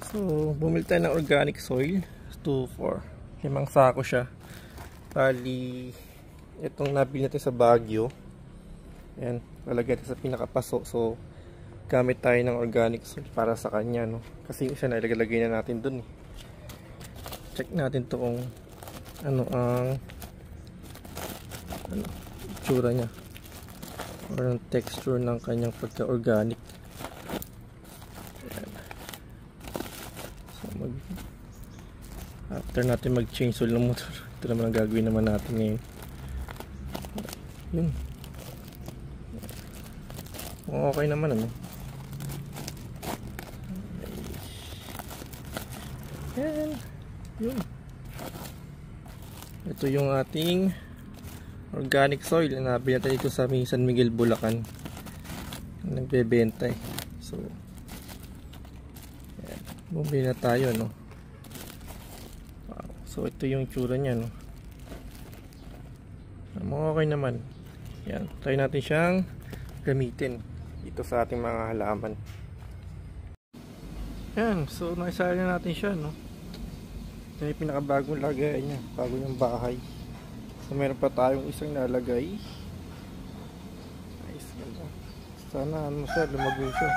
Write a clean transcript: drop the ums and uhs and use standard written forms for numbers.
So, bumili tayo ng organic soil. 2-4. 5 sako siya. Bali, itong nabili natin sa Baguio. Ayan, lalagay natin sa pinakapaso. So, gamit tayo ng organic soil para sa kanya, no? Kasi yung isa na ilagay na natin dun, eh. Check natin to kung ano ang itsura niya or ang texture ng kanyang pagka-organic. So, after natin mag-change soil ng motor, ito naman ang gagawin naman natin ngayon. Yun. Okay naman, ano? Yan. Yun. Ito yung ating organic soil na nabili natin dito sa San Miguel, Bulacan. Nagbebenta, eh. So, yan. Bumili na tayo, no? Wow. So, ito yung tsura niya, no? Okay naman. Yan. Try natin siyang gamitin dito sa ating mga halaman. Yan. So, naisali na natin siya, no? Ito yung pinakabagong lagay niya, bago yung bahay. So meron pa tayong isang nalagay. Nice, ganda. Sana ano siya, lumago siya.